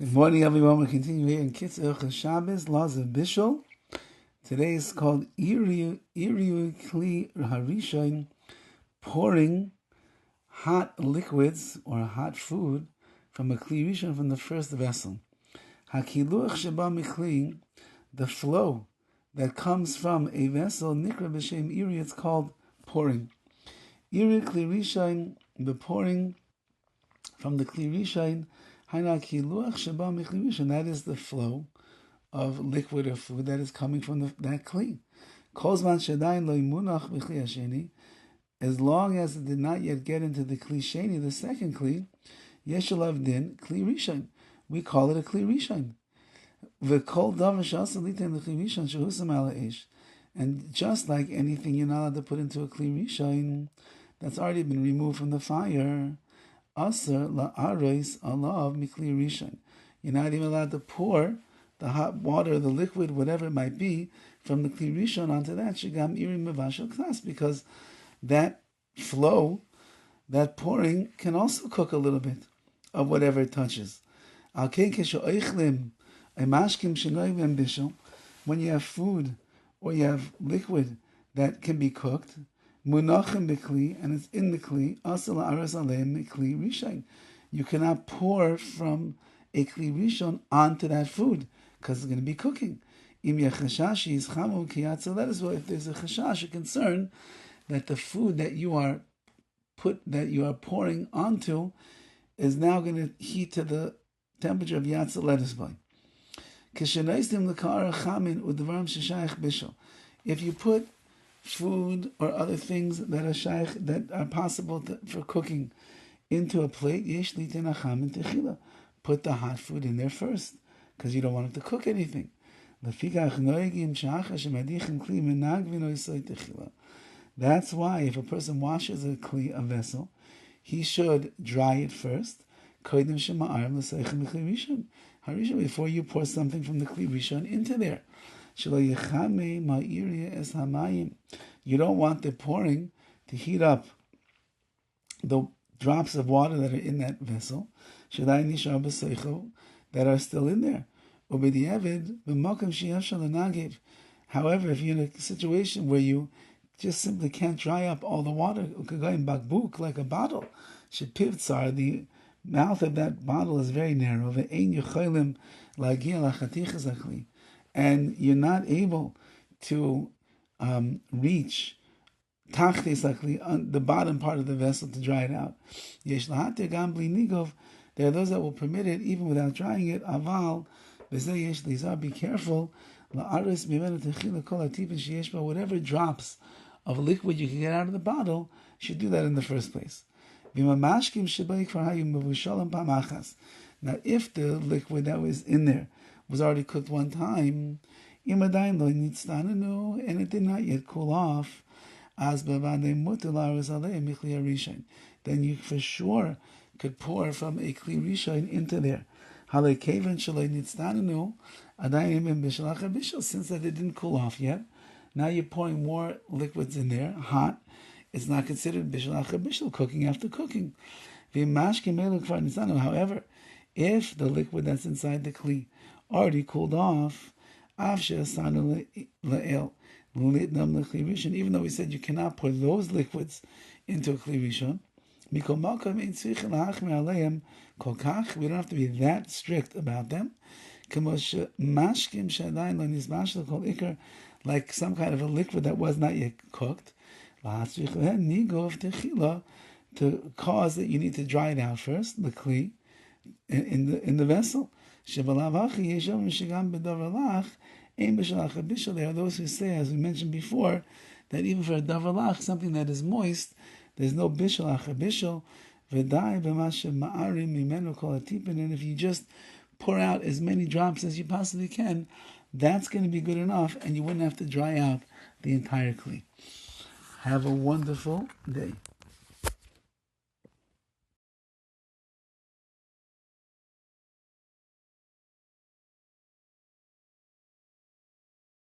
Good morning, everyone. We're continuing here in KITZUR SHABBOS, Laws of Bishul. Today is called Kli Rishon, pouring hot liquids or hot food from a Kli Rishon, from the first vessel. HaKiluach sheba mikli, the flow that comes from a vessel, nikra b'shem iri, it's called pouring. Iri Kli Rishon, the pouring from the Kli Rishon, that is the flow of liquid or food that is coming from that Kli. As long as it did not yet get into the Kli Sheni, the second Kli, Yeshalav Din, Kli Rishon. We call it a Kli Rishon. And just like anything you're not allowed to put into a Kli Rishon that's already been removed from the fire, Aser la'aros alav mikli rishon. You're not even allowed to pour the hot water, the liquid, whatever it might be, from the Kli Rishon onto that shigam irim mevashel knas, because that flow, that pouring, can also cook a little bit of whatever it touches. When you have food or you have liquid that can be cooked, munachim b'kli, and it's in the kli, asel ha'aros aleim mikli rishon. You cannot pour from a Kli Rishon onto that food because it's going to be cooking. Im yachashashi is chamu KITZUR. That is why if there's a chashash, a concern that the food that you are pouring onto is now going to heat to the temperature of Yatzel lettuce by. If you put food or other things that are shaykh, that are possible for cooking into a plate, put the hot food in there first, because you don't want it to cook anything. That's why if a person washes a vessel, he should dry it first before you pour something from the Kli Rishon into there. You don't want the pouring to heat up the drops of water that are in that vessel that are still in there. However, if you're in a situation where you just simply can't dry up all the water, like a bottle, the mouth of that bottle is very narrow, and you're not able to reach on the bottom part of the vessel to dry it out. There are those that will permit it even without drying it. Aval, be careful. Whatever drops of liquid you can get out of the bottle, you should do that in the first place. Now, if the liquid that was in there was already cooked one time, and it did not yet cool off, then you for sure could pour from a Kli Rishon into there. Since that it didn't cool off yet, now you're pouring more liquids in there, hot. It's not considered bishul acher bishul, cooking after cooking. However, if the liquid that's inside the Kli already cooled off, even though we said you cannot pour those liquids into a Kli Rishon, we don't have to be that strict about them. Like some kind of a liquid that was not yet cooked, to cause that you need to dry it out first, the Kli, in the vessel. There are those who say, as we mentioned before, that even for a davalach, something that is moist, there's no bishul acher bishul. And if you just pour out as many drops as you possibly can, that's going to be good enough, and you wouldn't have to dry out the entire Kli. Have a wonderful day.